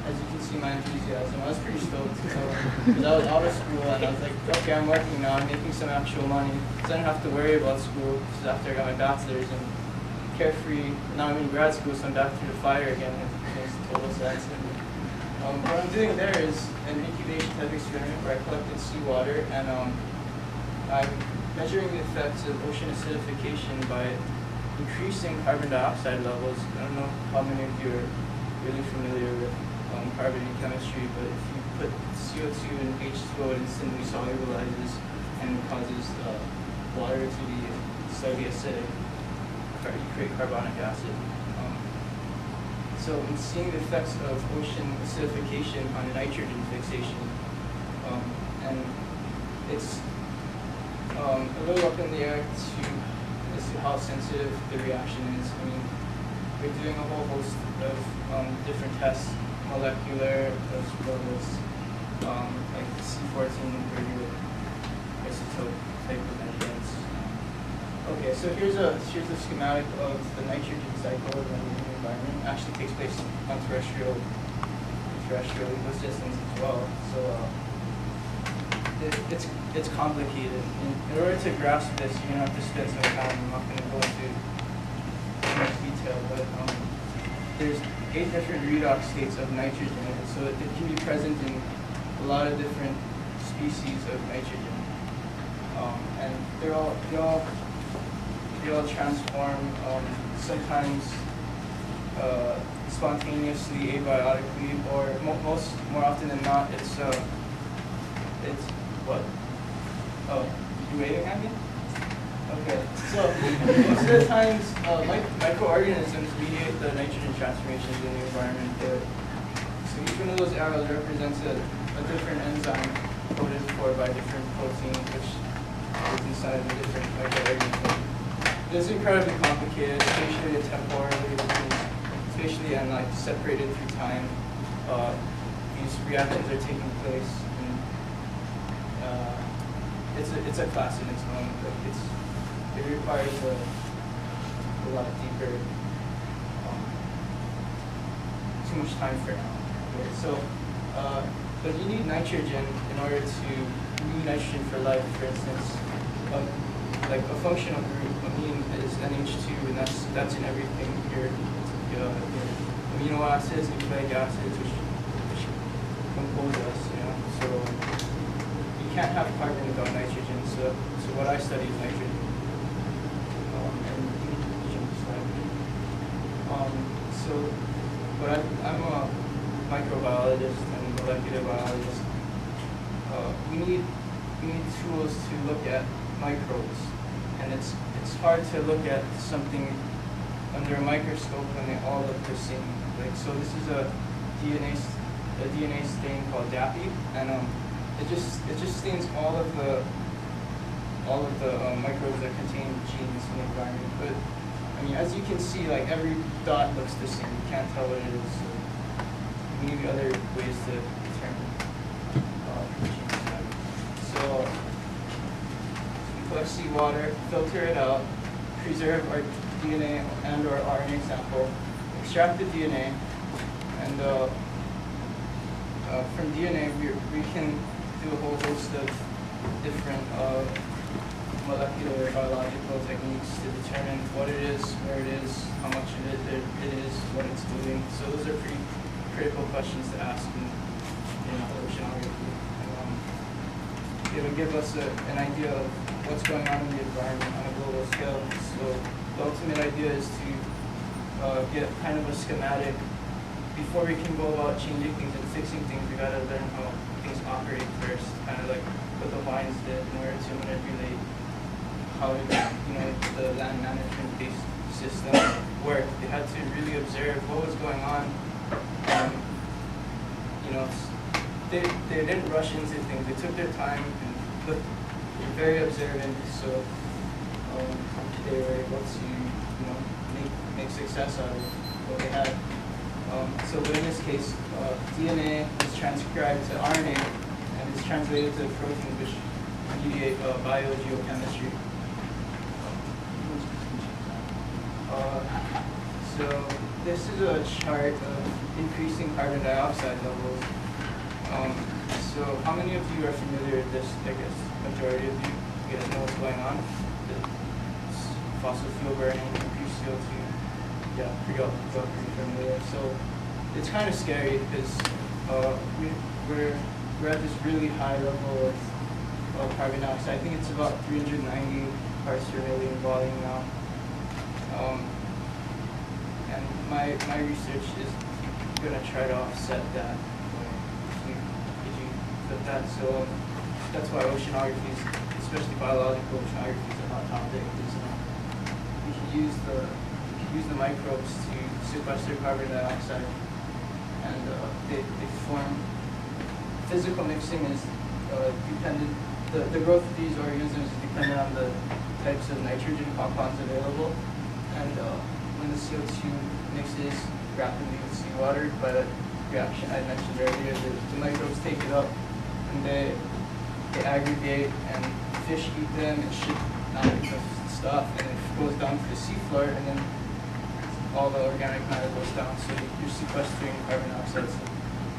as you can see my enthusiasm, I was pretty stoked because I was out of school, and I was like, okay, I'm working now, I'm making some actual money, so I didn't have to worry about school. This is after I got my bachelor's, and carefree. Now I'm in grad school, so I'm back through the fire again. It makes total sense. And, what I'm doing there is an incubation type experiment where I collected seawater, and I'm measuring the effects of ocean acidification by increasing carbon dioxide levels. I don't know how many of you are really familiar with carbon in chemistry, but if you put CO2 and H2O, it instantly solubilizes and causes water to be slightly acidic. You create carbonic acid. So I'm seeing the effects of ocean acidification on nitrogen fixation, and it's a little up in the air as to how sensitive the reaction is. I mean, we're doing a whole host of different tests, molecular as well as like C14 radioisotope type of measurements. Okay, so here's a schematic of the nitrogen cycle in the environment. It actually takes place on terrestrial ecosystems as well. So it's complicated. In order to grasp this, you're gonna have to spend some time. I'm not gonna go into too much detail, but there's 8 different redox states of nitrogen, and so it can be present in a lot of different species of nitrogen, and they all transform. Sometimes spontaneously, abiotically, or more often than not, it's what? Oh, you waving at me? Okay, so most of the times, microorganisms mediate the nitrogen transformations in the environment. So each one of those arrows represents a different enzyme coded for by different protein, which is inside of a different microorganism. It's incredibly complicated, spatially and temporally, spatially and like separated through time. These reactions are taking place, and it's a class in its own. Like it requires a lot deeper, too much time for now. Okay, so, but you need nitrogen in order to need nitrogen for life. For instance, like a functional group, amine is NH2, and that's in everything here. Your amino acids, nucleic acids, which compose us. So you can't have carbon without nitrogen. So what I study is nitrogen. But I'm a microbiologist and molecular biologist. We need tools to look at microbes, and it's hard to look at something under a microscope when they all look the same. Like, so this is a DNA stain called DAPI, and it just stains all of the microbes that contain genes in the environment. But I mean, as you can see, like every dot looks the same. You can't tell what it is. So we need other ways to determine genes. So we collect seawater, filter it out, preserve our DNA and or RNA sample, extract the DNA, and from DNA we can do a whole host of different molecular biological techniques to determine what it is, where it is, how much of it is, what it's doing. So those are pretty critical questions to ask in oceanography. It'll give us an idea of what's going on in the environment on a global scale. So the ultimate idea is to get kind of a schematic. Before we can go about changing things and fixing things, we gotta learn how things operate first, kind of like what the vines did in order to manipulate how the land management-based system worked. They had to really observe what was going on. They didn't rush into things. They took their time and looked. They were very observant. So they were able to make success out of what they had. So in this case, DNA is transcribed to RNA and is translated to proteins, which mediate biogeochemistry. So this is a chart of increasing carbon dioxide levels. So how many of you are familiar with this? I guess majority of you guys know what's going on. It's fossil fuel burning, increased CO2. Yeah, pretty familiar. So it's kind of scary because we're at this really high level of carbon dioxide. I think it's about 390 parts per million volume now. And my research is gonna try to offset that. If you flip that, so that's why oceanography, especially biological oceanography, is a hot topic. We can use the microbes to sequester carbon dioxide, and they form. Physical mixing is dependent. The growth of these organisms is dependent on the types of nitrogen compounds available, and when the CO2 mixes rapidly with seawater by that reaction I mentioned earlier, the microbes take it up and they aggregate, and fish eat them and shit out the stuff, and it goes down to the seafloor, and then all the organic matter goes down. So you're sequestering carbon dioxide. It's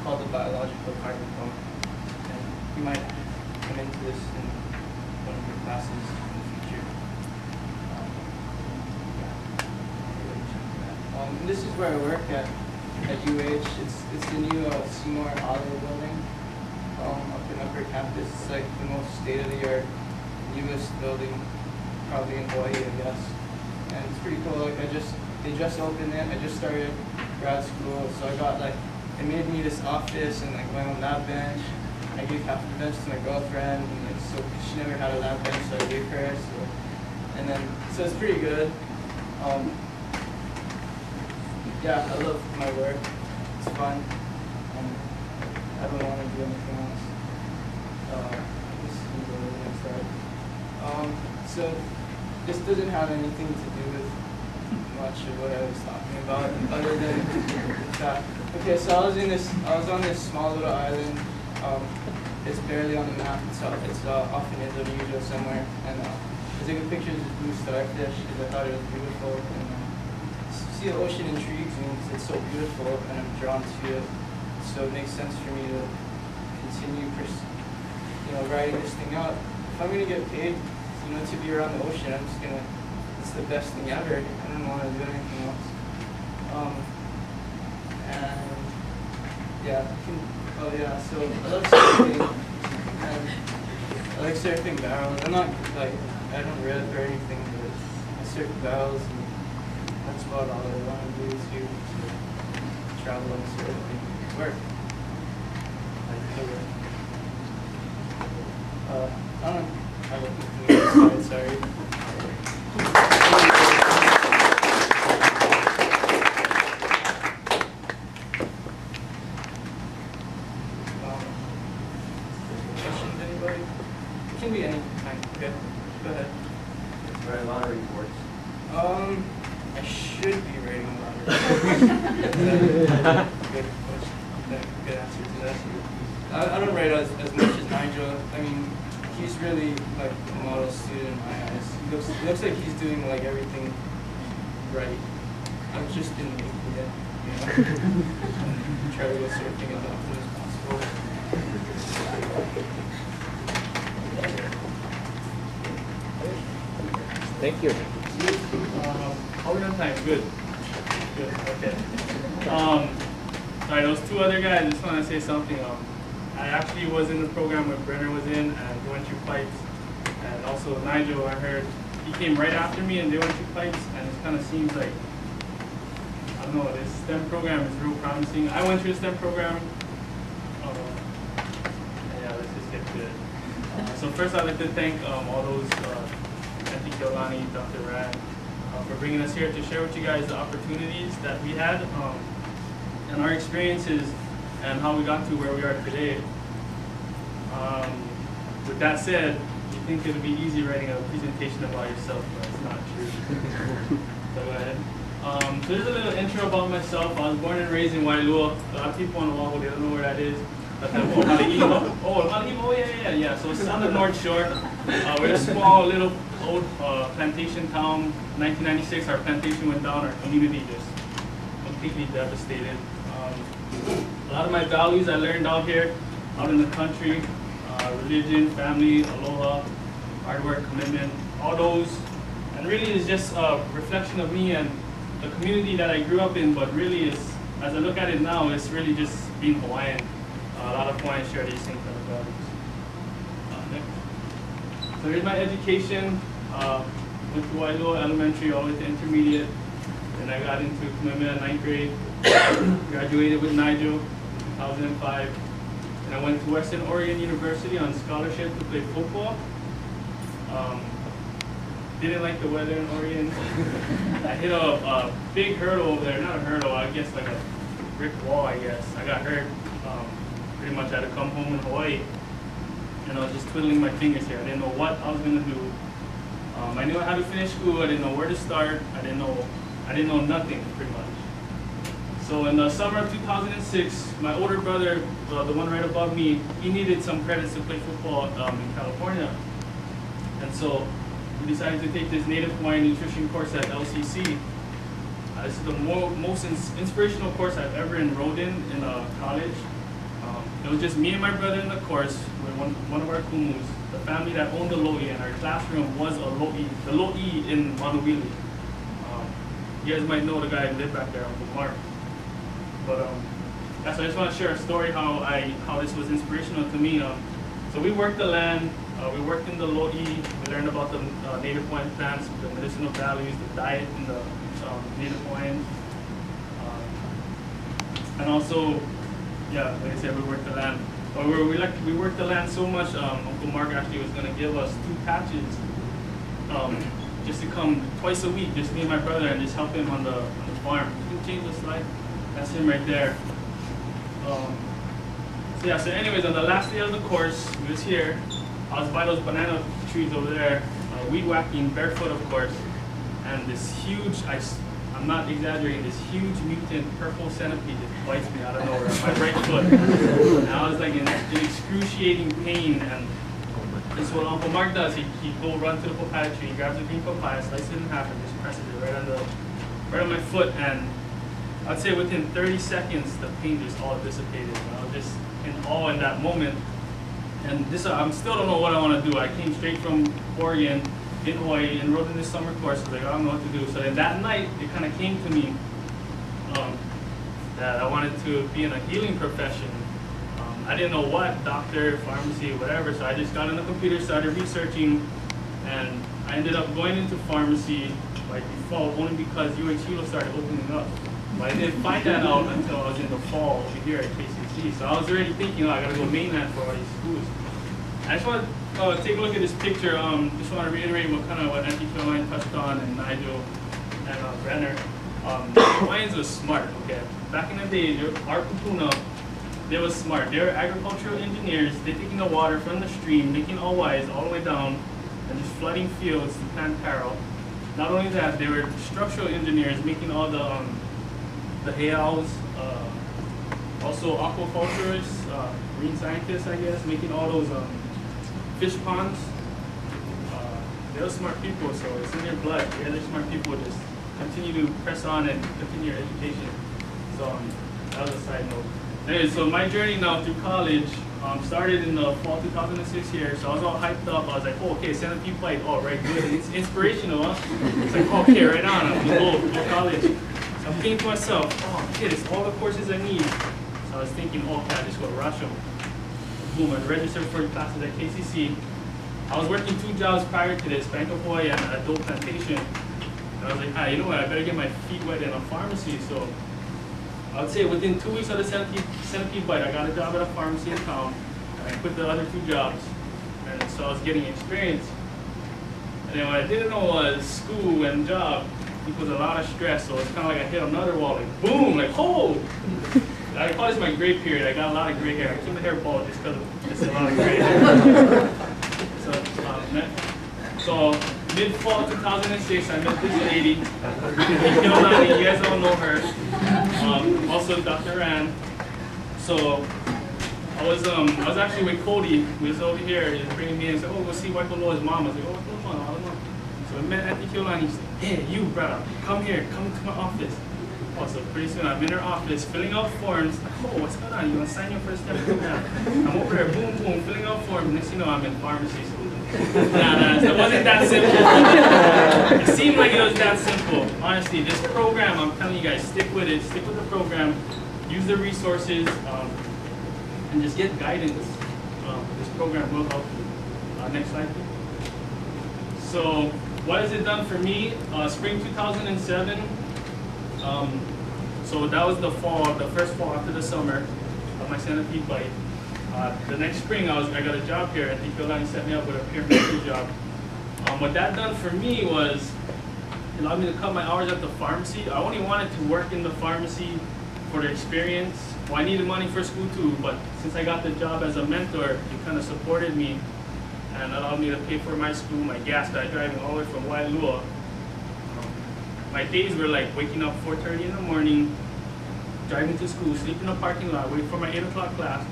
called the biological carbon pump. And you might come into this in one of your classes in the future. And this is where I work at UH. It's the new Seymour Hollow building up in Upper Campus. It's like the most state-of-the-art, newest building probably in Hawaii, I guess. And it's pretty cool. Like they just opened it. I just started grad school. So I got like, they made me this office and like my own lab bench. I gave half the bench to my girlfriend, and like, so she never had a lab bench, so I gave her. So it's pretty good. Yeah, I love my work. It's fun. I don't want to do anything else. This is where we're gonna start. So this doesn't have anything to do with much of what I was talking about, other than the fact. Okay, so I was on this small little island. It's barely on the map. It's off in Indonesia somewhere, and I took a picture of this blue starfish because I thought it was beautiful. And see, the ocean intrigues me because it's so beautiful, and I'm drawn to it. So it makes sense for me to continue, writing this thing out. If I'm gonna get paid, to be around the ocean, I'm just gonna. It's the best thing ever. I don't want to do anything else. And yeah, so I love surfing, and I like surfing barrels. I'm not like, I don't rip or anything, but I surf barrels, and that's about all I want to do is to travel and surf and work. I don't know. I look at the sorry. Questions, anybody? It can be any time. Okay, go ahead. Write lottery reports. I should be writing a lottery. Good question. Good answer to that. I don't write as much as Nigel. I mean, he's really like a model student in my eyes. He looks like he's doing like everything right. I've just been making it, Try to go surfing as often as possible. Thank you. How are we on time? Good. Good. Okay. Sorry, those two other guys. I just want to say something. I actually was in the program where Brenner was in, and he went through pipes. And also Nigel, I heard he came right after me, and they went through pipes. And it kind of seems like, I don't know, this STEM program is real promising. I went through the STEM program. Yeah, let's just get to it. So first, I'd like to thank all those, Kapiolani, Dr. Rad, for bringing us here to share with you guys the opportunities that we had and our experiences and how we got to where we are today. With that said, you think it would be easy writing a presentation about yourself, but it's not true. So go ahead. So there's a little intro about myself. I was born and raised in Wailua. A lot of people on Oahu, they don't know where that is. Yeah. So it's on the North Shore. We're a small little old plantation town. 1996, our plantation went down. Our community just completely devastated. A lot of my values I learned out here, out in the country. Religion, family, aloha, hard work, commitment, all those. And really it's just a reflection of me and the community that I grew up in, but really is, as I look at it now, it's really just being Hawaiian. A lot of Hawaiians share these same kind of values. Next. So here's my education. Went to Wailua Elementary all the way to intermediate. Then I got into commitment at 9th grade. Graduated with Nigel in 2005. And I went to Western Oregon University on scholarship to play football. Didn't like the weather in Oregon. I hit a big hurdle over there, not a hurdle, I guess like a brick wall, I guess. I got hurt. Pretty much I had to come home in Hawaii. And I was just twiddling my fingers here. I didn't know what I was gonna do. I knew I had to finish school. I didn't know where to start. I didn't know nothing pretty much. So in the summer of 2006, my older brother, the one right above me, he needed some credits to play football in California. And so we decided to take this Native Hawaiian nutrition course at LCC. This is the most inspirational course I've ever enrolled in college. It was just me and my brother in the course with one of our kumus, the family that owned the lo'i, and our classroom was a lo'i, the lo'i in Manuili. You guys might know the guy who lived back there, Uncle Mark. But so I just want to share a story how this was inspirational to me. So we worked the land, we worked in the lo'i, we learned about the Native Hawaiian plants, the medicinal values, the diet in the Native Hawaiians. And also, yeah, like I said, we worked the land. But we worked the land so much, Uncle Mark actually was gonna give us 2 patches just to come twice a week, just me and my brother, and just help him on the farm. You can change the slide. That's him right there. So yeah, so anyways, on the last day of the course, we was here. I was by those banana trees over there, weed whacking, barefoot of course, and this huge, I'm not exaggerating, this huge mutant purple centipede just bites me out of nowhere on my right foot. And I was like in excruciating pain, and this is what Uncle Mark does. He go run to the papaya tree, grabs a green papaya, slices it in half, and just presses it right on my foot. And I'd say within 30 seconds, the pain just all dissipated. And I was just in awe in that moment. And this, I still don't know what I want to do. I came straight from Oregon, in Hawaii, enrolled in this summer course. I was like, I don't know what to do. So then that night, it kind of came to me that I wanted to be in a healing profession. I didn't know what, doctor, pharmacy, whatever. So I just got on the computer, started researching, and I ended up going into pharmacy by default only because UH Hilo started opening up. But I didn't find that out until I was in the fall over here at KCC. So I was already thinking, oh, I gotta go mainland for all these schools. I just want to take a look at this picture. Just want to reiterate what Auntie Kapiolani touched on, and Nigel and Brenner. Hawaiians was smart, okay? Back in the day, our kupuna, they was smart. They were agricultural engineers. They taking the water from the stream, making all wise all the way down, and just flooding fields to plant taro. Not only that, they were structural engineers, making all the heiaus, also aquaculturists, marine scientists, I guess, making all those fish ponds. They were smart people, so it's in their blood. The other smart people just continue to press on and continue your education. So that was a side note. Anyway, so my journey now through college started in the fall 2006 here. So I was all hyped up. I was like, oh, okay, centipede bite. Oh, right, good. It's inspirational, huh? It's like, okay, right on. I'm gonna go to college. So I'm thinking to myself, oh, okay, it's all the courses I need. So I was thinking, oh, okay, I just go to Russia. Boom, I registered for classes at KCC. I was working 2 jobs prior to this, Bank of Hawaii and adult plantation. And I was like, ah, you know what, I better get my feet wet in a pharmacy. So I would say within 2 weeks of the centipede bite, I got a job at a pharmacy in town, and I quit the other 2 jobs. And so I was getting experience. And then what I didn't know was school and job equals a lot of stress, so it's kind of like I hit another wall, like boom, like, oh! I call this my gray period. I got a lot of gray hair. I keep my hair bald just because it's a lot of gray hair. So mid-fall 2006, I met this lady, Kapiolani. You guys all know her. Also Dr. Rand. So I was actually with Cody. We was over here. He was bringing me in and said, oh, we'll see Waikoloa's mom. I was like, oh, what's going on? I don't know. So I met Auntie Kapiolani. He said, hey, you, brother, come here. Come to my office. Oh, so pretty soon I'm in her office filling out forms. Oh, what's going on? You want to sign up for a STEM program? I'm over there, boom, boom, filling out forms. Next thing you know, I'm in pharmacy. Nah, it wasn't that simple. It seemed like it was that simple. Honestly, this program, I'm telling you guys, stick with it. Stick with the program. Use the resources, and just get guidance. This program will help you. Next slide, please. So, what has it done for me? Spring 2007. So that was the fall, the first fall after the summer of my centipede bite. The next spring, I got a job here. I think Kapiolani set me up with a peer mentor job. What that done for me was it allowed me to cut my hours at the pharmacy. I only wanted to work in the pharmacy for the experience. Well, I needed money for school too, but since I got the job as a mentor, it kind of supported me and allowed me to pay for my school, my gas that I driving all the way from Wailua. My days were like waking up 4:30 in the morning, driving to school, sleep in a parking lot, wait for my 8 o'clock class,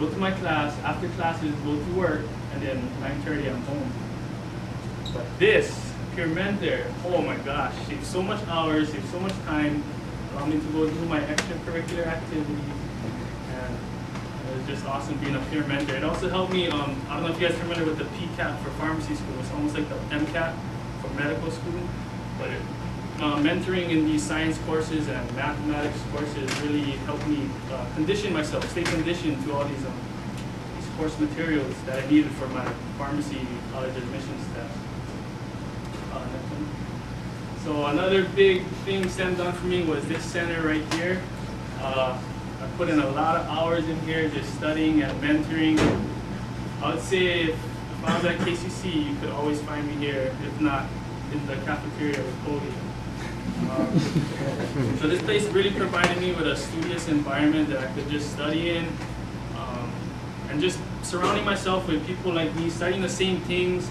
go to my class, after classes, go to work, and then 9:30 I'm home. But this, peer mentor, oh my gosh, saved so much hours, saved so much time, allowed me to go do my extracurricular activities, and it was just awesome being a peer mentor. It also helped me, I don't know if you guys are familiar with the PCAT for pharmacy school, it's almost like the MCAT for medical school, but mentoring in these science courses and mathematics courses really helped me condition myself, stay conditioned to all these course materials that I needed for my pharmacy college admissions test. Next one. So another big thing STEM done for me was this center right here. I put in a lot of hours in here just studying and mentoring. I would say if I was at KCC, you could always find me here, if not in the cafeteria with Cody. So this place really provided me with a studious environment that I could just study in, and just surrounding myself with people like me, studying the same things,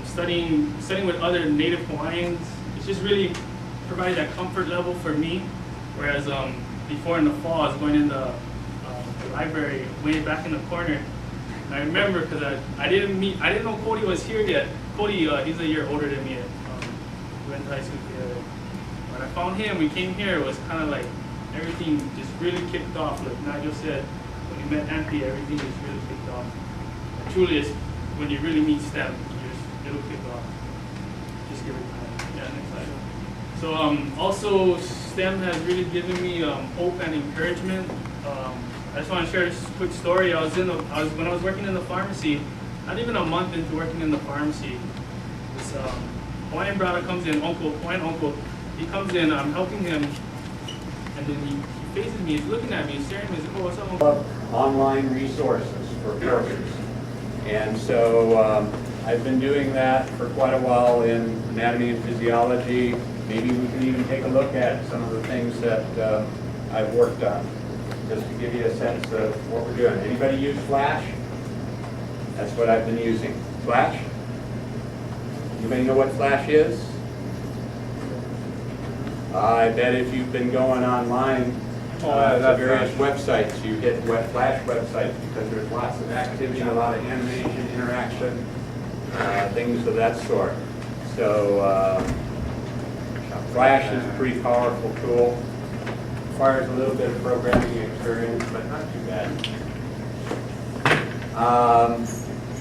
studying with other native Hawaiians. It's just really provided that comfort level for me. Whereas before in the fall, I was going in the library way back in the corner. And I remember because I didn't know Cody was here yet. Cody, he's a year older than me. We went to high school together. When I found him, we came here, it was kind of like everything just really kicked off. Like Nigel said, when you met Auntie, everything just really kicked off. And truly, it's when you really meet STEM, it'll kick off. Just give it time. Yeah, next slide. So also, STEM has really given me hope and encouragement. I just want to share this quick story. When I was working in the pharmacy, not even a month into working in the pharmacy, this Hawaiian brother comes in, Hawaiian uncle. He comes in, I'm helping him, and then he faces me, he's looking at me, he's staring at me, he's like, oh, what's up, uncle? Online resources for programs. And so I've been doing that for quite a while in anatomy and physiology. Maybe we can even take a look at some of the things that I've worked on, just to give you a sense of what we're doing. Anybody use Flash? That's what I've been using. Flash? Anybody know what Flash is? I bet if you've been going online to various websites, you hit Flash websites because there's lots of activity, a lot of animation, interaction, things of that sort. So Flash is a pretty powerful tool. Requires a little bit of programming experience, but not too bad.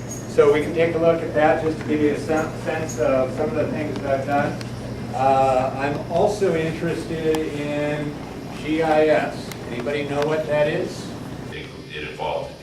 So we can take a look at that just to give you a sense of some of the things that I've done. I'm also interested in GIS. Anybody know what that is? It involved